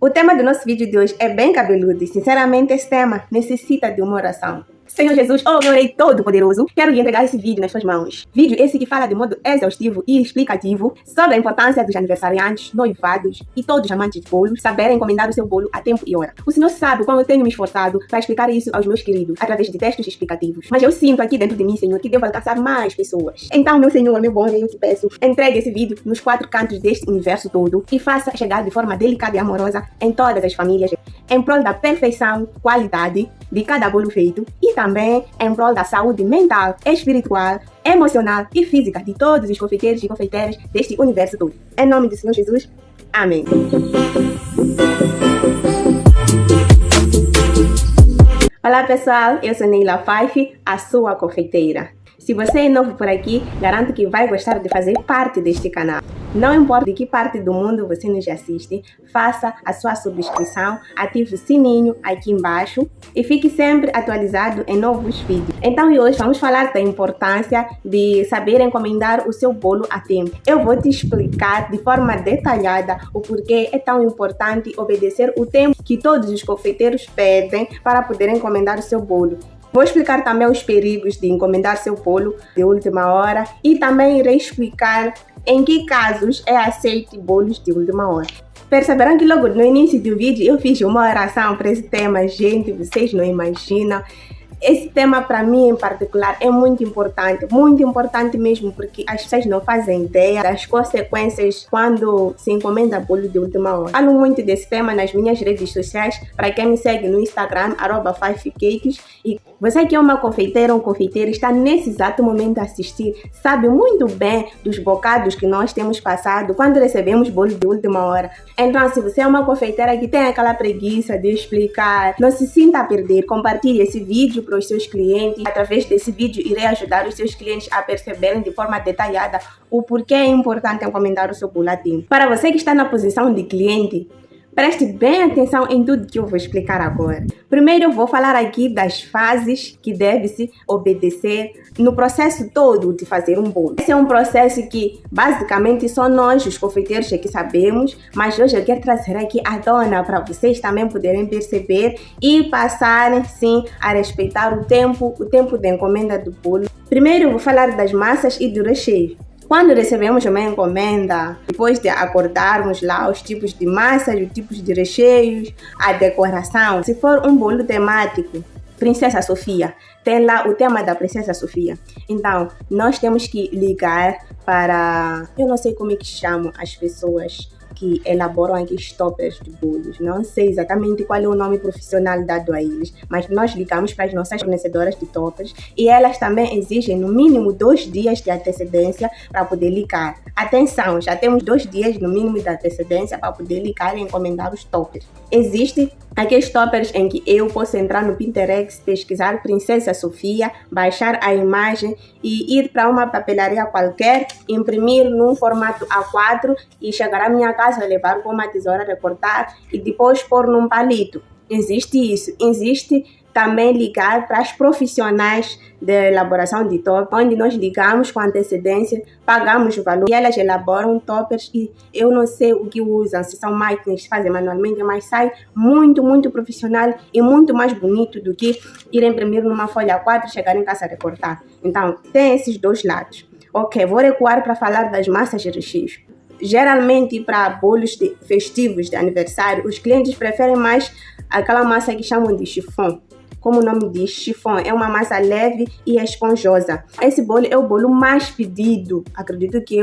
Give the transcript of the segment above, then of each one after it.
O tema do nosso vídeo de hoje é bem cabeludo e, sinceramente, esse tema necessita de uma oração. Senhor Jesus, oh meu Rei Todo-Poderoso, quero lhe entregar esse vídeo nas suas mãos. Vídeo esse que fala de modo exaustivo e explicativo sobre a importância dos aniversariantes, noivados e todos os amantes de bolos saberem encomendar o seu bolo a tempo e hora. O Senhor sabe como eu tenho me esforçado para explicar isso aos meus queridos, através de textos explicativos. Mas eu sinto aqui dentro de mim, Senhor, que devo alcançar mais pessoas. Então, meu Senhor, meu bom Rei, eu te peço, entregue esse vídeo nos 4 cantos deste universo todo e faça chegar de forma delicada e amorosa em todas as famílias, em prol da perfeição, qualidade de cada bolo feito e também em prol da saúde mental, espiritual, emocional e física de todos os confeiteiros e confeiteiras deste universo todo. Em nome do Senhor Jesus, amém. Olá pessoal, eu sou Neila Fife, a sua confeiteira. Se você é novo por aqui, garanto que vai gostar de fazer parte deste canal. Não importa de que parte do mundo você nos assiste, faça a sua subscrição, ative o sininho aqui embaixo e fique sempre atualizado em novos vídeos. Então hoje vamos falar da importância de saber encomendar o seu bolo a tempo. Eu vou te explicar de forma detalhada o porquê é tão importante obedecer o tempo que todos os confeiteiros pedem para poder encomendar o seu bolo. Vou explicar também os perigos de encomendar seu bolo de última hora e também irei explicar em que casos é aceito bolos de última hora. Perceberão que logo no início do vídeo eu fiz uma oração para esse tema, gente, vocês não imaginam. Esse tema para mim em particular é muito importante mesmo, porque as pessoas não fazem ideia das consequências quando se encomenda bolo de última hora. Falo muito desse tema nas minhas redes sociais, para quem me segue no Instagram, @fifecakes, e você que é uma confeiteira ou um confeiteiro está nesse exato momento a assistir, sabe muito bem dos bocados que nós temos passado quando recebemos bolo de última hora. Então, se você é uma confeiteira que tem aquela preguiça de explicar, não se sinta a perder, compartilhe esse vídeo para os seus clientes. Através desse vídeo, irei ajudar os seus clientes a perceberem de forma detalhada o porquê é importante encomendar o seu bolo a tempo. Para você que está na posição de cliente, preste bem atenção em tudo que eu vou explicar agora. Primeiro eu vou falar aqui das fases que deve-se obedecer no processo todo de fazer um bolo. Esse é um processo que basicamente só nós, os confeiteiros, é que sabemos, mas hoje eu quero trazer aqui à tona para vocês também poderem perceber e passarem sim a respeitar o tempo de encomenda do bolo. Primeiro eu vou falar das massas e do recheio. Quando recebemos uma encomenda, depois de acordarmos lá os tipos de massas, os tipos de recheios, a decoração, se for um bolo temático, Princesa Sofia, tem lá o tema da Princesa Sofia. Então, nós temos que ligar para... Eu não sei como é que chamam as pessoas que elaboram aqueles toppers de bolos. Não sei exatamente qual é o nome profissional dado a eles, mas nós ligamos para as nossas fornecedoras de toppers e elas também exigem no mínimo 2 dias de antecedência para poder ligar. Atenção, já temos 2 dias no mínimo de antecedência para poder ligar e encomendar os toppers. Existe aqueles toppers em que eu posso entrar no Pinterest, pesquisar Princesa Sofia, baixar a imagem e ir para uma papelaria qualquer, imprimir num formato A4 e chegar à minha casa, levar com uma tesoura, recortar e depois pôr num palito. Existe isso. Existe também ligar para as profissionais de elaboração de toppers, onde nós ligamos com antecedência, pagamos o valor e elas elaboram toppers e eu não sei o que usam, se são máquinas que fazem manualmente, mas sai muito profissional e muito mais bonito do que ir imprimir numa folha A4 e chegar em casa a recortar. Então, tem esses dois lados. Ok, vou recuar para falar das massas e recheios. Geralmente, para bolos festivos de aniversário, os clientes preferem mais aquela massa que chamam de chiffon. Como o nome diz, chiffon é uma massa leve e esponjosa. Esse bolo é o bolo mais pedido, acredito que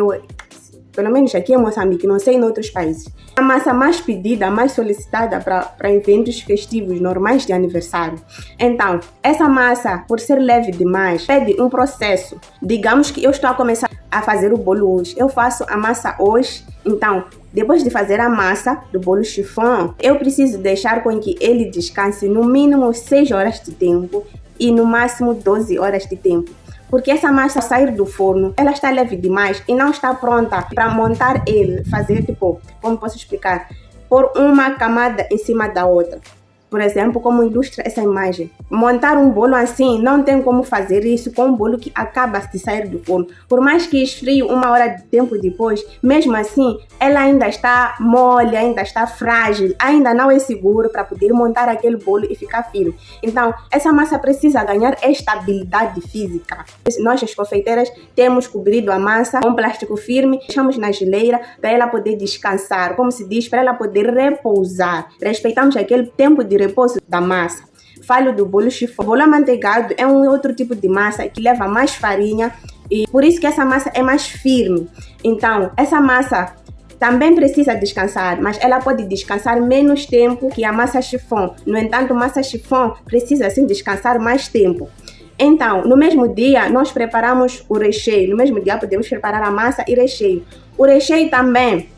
pelo menos aqui em Moçambique, não sei em outros países. A massa mais pedida, mais solicitada para eventos festivos normais de aniversário. Então, essa massa, por ser leve demais, pede um processo. Digamos que eu estou a começar a fazer o bolo hoje. Eu faço a massa hoje, então, depois de fazer a massa do bolo chiffon, eu preciso deixar com que ele descanse no mínimo 6 horas de tempo e no máximo 12 horas de tempo. Porque essa massa ao sair do forno, ela está leve demais e não está pronta para montar ele, fazer tipo, como posso explicar, pôr uma camada em cima da outra. por exemplo, como ilustra essa imagem. Montar um bolo assim, não tem como fazer isso com um bolo que acaba de sair do forno. Por mais que esfrie 1 hora de tempo depois, mesmo assim, ela ainda está mole, ainda está frágil, ainda não é seguro para poder montar aquele bolo e ficar firme. Então, essa massa precisa ganhar estabilidade física. Nós, as confeiteiras, temos cobrido a massa com plástico firme, deixamos na geleira para ela poder descansar, como se diz, para ela poder repousar. Respeitamos aquele tempo de repouso da massa. Falo do bolo chifão. O bolo amanteigado é um outro tipo de massa que leva mais farinha e por isso que essa massa é mais firme. Então, essa massa também precisa descansar, mas ela pode descansar menos tempo que a massa chifão. No entanto, a massa chifão precisa sim descansar mais tempo. Então, no mesmo dia, nós preparamos o recheio. No mesmo dia, podemos preparar a massa e recheio. O recheio também,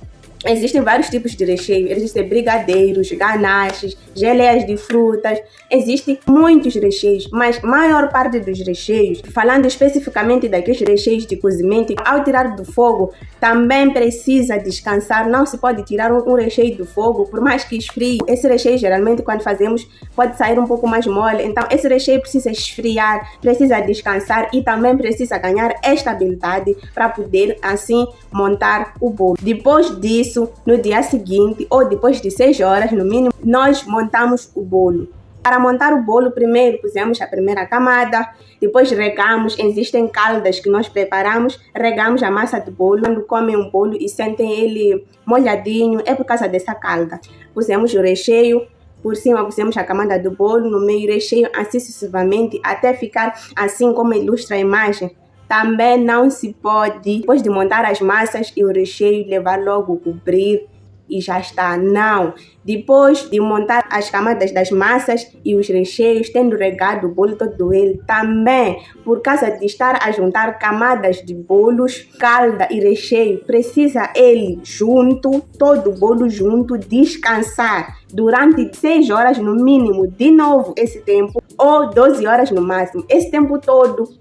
existem vários tipos de recheio. Existem brigadeiros, ganaches, geleias de frutas. Existem muitos recheios, mas a maior parte dos recheios, falando especificamente daqueles recheios de cozimento, ao tirar do fogo, também precisa descansar. Não se pode tirar um recheio do fogo, por mais que esfrie. Esse recheio, geralmente, quando fazemos, pode sair um pouco mais mole. Então, esse recheio precisa esfriar, precisa descansar e também precisa ganhar estabilidade para poder, assim, montar o bolo. Depois disso, no dia seguinte, ou depois de 6 horas, no mínimo, nós montamos o bolo. Para montar o bolo, primeiro pusemos a primeira camada, depois regamos, existem caldas que nós preparamos, regamos a massa do bolo. Quando comem um bolo e sentem ele molhadinho, é por causa dessa calda. Pusemos o recheio, por cima pusemos a camada do bolo, no meio recheio, assim sucessivamente, até ficar assim como ilustra a imagem. Também não se pode, depois de montar as massas e o recheio, levar logo cobrir e já está. Não. Depois de montar as camadas das massas e os recheios, tendo regado o bolo todo ele, também, por causa de estar a juntar camadas de bolos, calda e recheio, precisa ele junto, todo o bolo junto, descansar durante 6 horas no mínimo, de novo esse tempo, ou 12 horas no máximo. Esse tempo todo,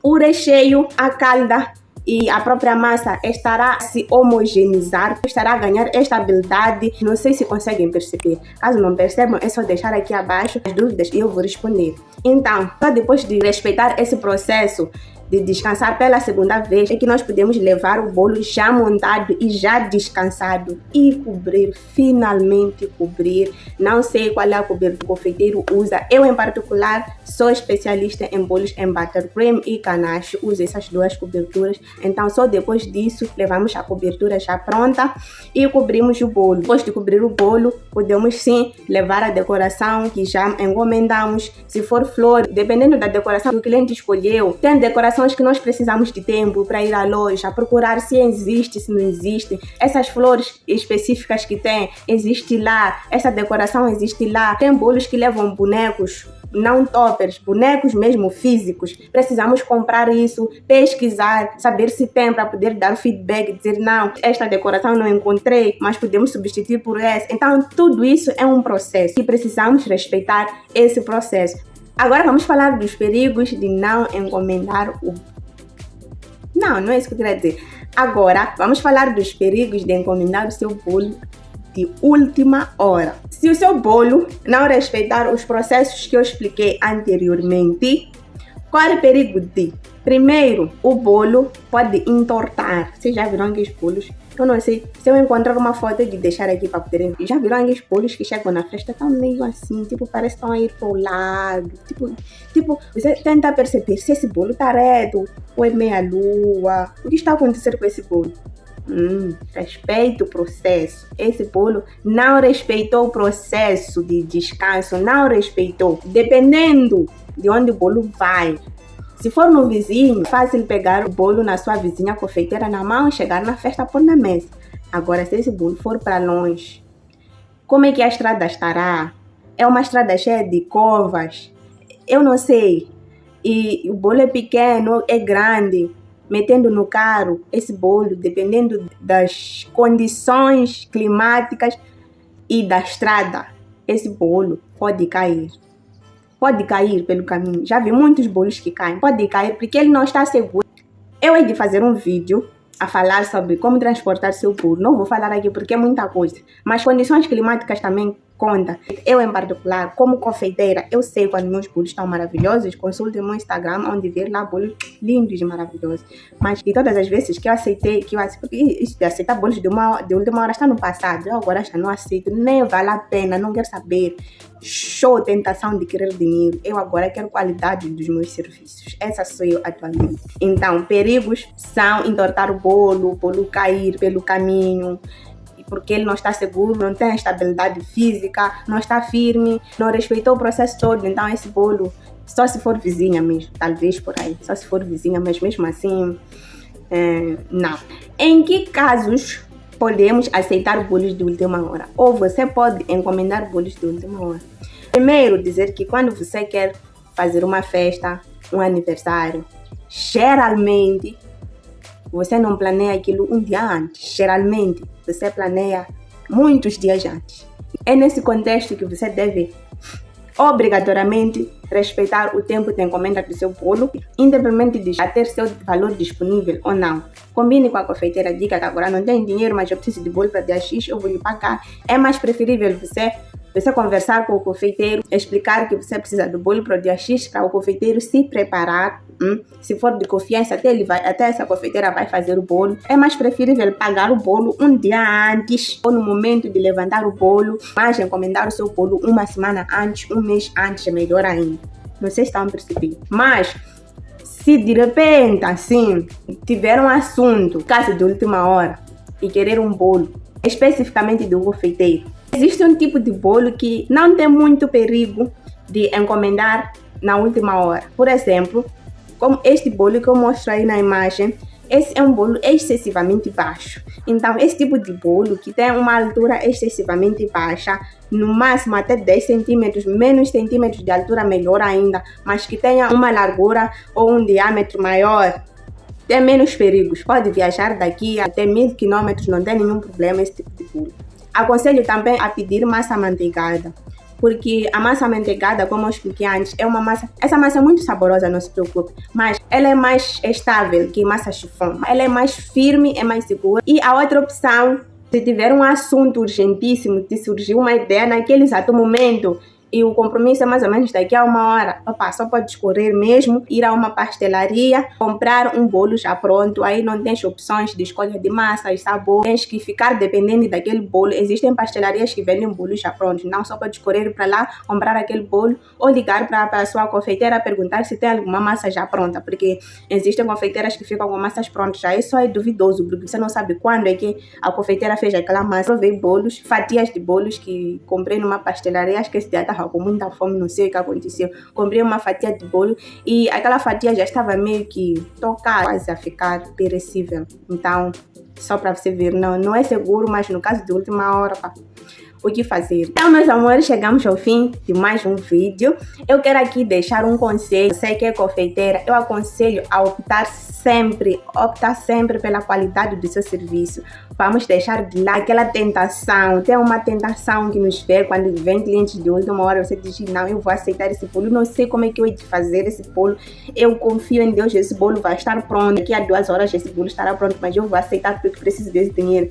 o recheio, a calda e a própria massa estará a se homogeneizar, estará a ganhar estabilidade. Não sei se conseguem perceber. Caso não percebam, é só deixar aqui abaixo as dúvidas e eu vou responder. Então, só depois de respeitar esse processo de descansar pela segunda vez, é que nós podemos levar o bolo já montado e já descansado e cobrir, finalmente cobrir. Não sei qual é a cobertura que o confeiteiro usa. Eu, em particular, sou especialista em bolos em buttercream e ganache. Uso essas duas coberturas. Então, só depois disso, levamos a cobertura já pronta e cobrimos o bolo. Depois de cobrir o bolo, podemos sim levar a decoração que já encomendamos. Se for flor, dependendo da decoração que o cliente escolheu, tem decoração que nós precisamos de tempo para ir à loja, procurar se existe, se não existe. Essas flores específicas que tem, existe lá. Essa decoração existe lá. Tem bolos que levam bonecos, não toppers, bonecos mesmo físicos. Precisamos comprar isso, pesquisar, saber se tem para poder dar feedback, dizer não, esta decoração não encontrei, mas podemos substituir por essa. Então, tudo isso é um processo e precisamos respeitar esse processo. Agora vamos falar dos perigos de não encomendar o... Não é isso que eu queria dizer. Agora vamos falar dos perigos de encomendar o seu bolo de última hora. Se o seu bolo não respeitar os processos que eu expliquei anteriormente, qual é o perigo de? Primeiro, o bolo pode entortar. Vocês já viram aqueles bolos? Eu não sei, se eu encontrar uma foto de deixar aqui para poderem ver. Já viram aqueles bolos que chegam na festa, estão meio assim, tipo, parece que estão a ir para o lado. Tipo, você tenta perceber se esse bolo está reto ou é meia lua. O que está acontecendo com esse bolo? Respeita o processo. Esse bolo não respeitou o processo de descanso, não respeitou. Dependendo de onde o bolo vai. Se for no vizinho, fácil pegar o bolo na sua vizinha confeiteira na mão e chegar na festa pôr na mesa. Agora, se esse bolo for para longe, como é que a estrada estará? É uma estrada cheia de covas? Eu não sei. E o bolo é pequeno, é grande. Metendo no carro, esse bolo, dependendo das condições climáticas e da estrada, esse bolo pode cair. Pode cair pelo caminho. Já vi muitos bolos que caem. Pode cair porque ele não está seguro. Eu hei de fazer um vídeo a falar sobre como transportar seu bolo. Não vou falar aqui porque é muita coisa. Mas condições climáticas também conta. Eu, em particular, como confeiteira, eu sei quando meus bolos estão maravilhosos. Consulte meu Instagram, onde ver lá bolos lindos e maravilhosos. Mas de todas as vezes que eu aceitei, porque isso de aceitar bolos de última hora está no passado. Eu agora já não aceito, nem vale a pena, não quero saber. Show, tentação de querer dinheiro. Eu agora quero qualidade dos meus serviços. Essa sou eu atualmente. Então, perigos são entortar o bolo cair pelo caminho, porque ele não está seguro, não tem estabilidade física, não está firme, não respeitou o processo todo. Então esse bolo, só se for vizinha mesmo, talvez por aí, só se for vizinha, mas mesmo assim, não. Em que casos podemos aceitar bolos de última hora? Ou você pode encomendar bolos de última hora? Primeiro, dizer que quando você quer fazer uma festa, um aniversário, geralmente você não planeia aquilo um dia antes. Geralmente, você planeia muitos dias antes. É nesse contexto que você deve obrigatoriamente respeitar o tempo de encomenda do seu bolo, independente de já ter seu valor disponível ou não. Combine com a confeiteira, diga que agora não tem dinheiro, mas eu preciso de bolo para dia X, eu vou lhe pagar. É mais preferível você conversar com o confeiteiro, explicar que você precisa do bolo para o dia X, para o confeiteiro se preparar. Se for de confiança, até essa confeiteira vai fazer o bolo. É mais preferível pagar o bolo um dia antes ou no momento de levantar o bolo, mas encomendar o seu bolo uma semana antes, um mês antes, é melhor ainda. Não sei se estão percebendo. Mas se de repente, assim, tiver um assunto, caso de última hora, e querer um bolo, especificamente do confeiteiro, existe um tipo de bolo que não tem muito perigo de encomendar na última hora. Por exemplo, como este bolo que eu mostro aí na imagem, esse é um bolo excessivamente baixo. Então, esse tipo de bolo que tem uma altura excessivamente baixa, no máximo até 10 centímetros, menos centímetros de altura, melhor ainda, mas que tenha uma largura ou um diâmetro maior, tem menos perigos. Pode viajar daqui até 1000 quilômetros, não tem nenhum problema esse tipo de bolo. Aconselho também a pedir massa amanteigada, porque a massa amanteigada, como eu expliquei antes, é uma massa... Essa massa é muito saborosa, não se preocupe, mas ela é mais estável que massa chiffon. Ela é mais firme, é mais segura. E a outra opção, se tiver um assunto urgentíssimo, te surgiu uma ideia naquele exato momento, e o compromisso é mais ou menos daqui a 1 hora. Opa, só pode escorrer mesmo, ir a uma pastelaria, comprar um bolo já pronto. Aí não tens opções de escolha de massa e sabor. Tens que ficar dependendo daquele bolo. Existem pastelarias que vendem bolos já prontos. Não, só pode escorrer para lá, comprar aquele bolo ou ligar para a sua confeiteira perguntar se tem alguma massa já pronta. Porque existem confeiteiras que ficam com massas prontas. Já isso é duvidoso, porque você não sabe quando é que a confeiteira fez aquela massa. Provei bolos, fatias de bolos que comprei numa pastelaria. Acho que esse dia estava com muita fome, não sei o que aconteceu. Comprei uma fatia de bolo e aquela fatia já estava meio que tocada, quase a ficar perecível. Então, só para você ver, não é seguro, mas no caso de última hora, pá, o que fazer? Então, meus amores, chegamos ao fim de mais um vídeo. Eu quero aqui deixar um conselho. Você que é confeiteira, eu aconselho a optar sempre pela qualidade do seu serviço. Vamos deixar de lado aquela tentação. Tem uma tentação que nos vê quando vem clientes de última hora. Você diz, não, eu vou aceitar esse bolo. Não sei como é que eu vou fazer esse bolo. Eu confio em Deus, esse bolo vai estar pronto. Daqui a 2 horas esse bolo estará pronto, mas eu vou aceitar porque preciso desse dinheiro.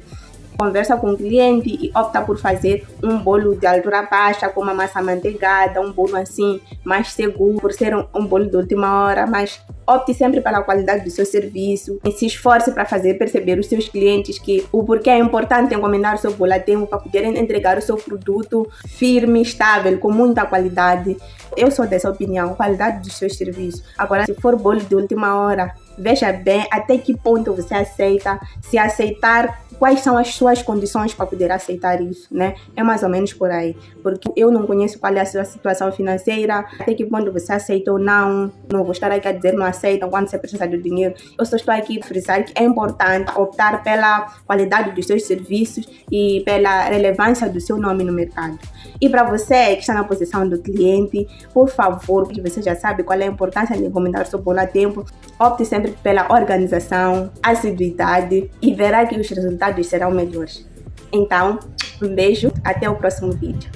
Conversa com o cliente e opta por fazer um bolo de altura baixa com uma massa amanteigada, um bolo assim mais seguro, por ser um bolo de última hora, mas opte sempre pela qualidade do seu serviço e se esforce para fazer perceber os seus clientes que o porquê é importante encomendar o seu bolo a tempo para poderem entregar o seu produto firme, estável, com muita qualidade. Eu sou dessa opinião, qualidade dos seus serviços. Agora, se for bolo de última hora, veja bem até que ponto você aceita. Se aceitar, quais são as suas condições para poder aceitar isso, né? É mais ou menos por aí. Porque eu não conheço qual é a sua situação financeira, até que ponto você aceita ou não. Não vou estar aqui a dizer não aceitam quando você precisa do dinheiro. Eu só estou aqui a frisar que é importante optar pela qualidade dos seus serviços e pela relevância do seu nome no mercado. E para você que está na posição do cliente, por favor, porque você já sabe qual é a importância de encomendar o seu bolo a tempo, opte sempre pela organização, assiduidade e verá que os resultados serão melhores. Então, um beijo, até o próximo vídeo.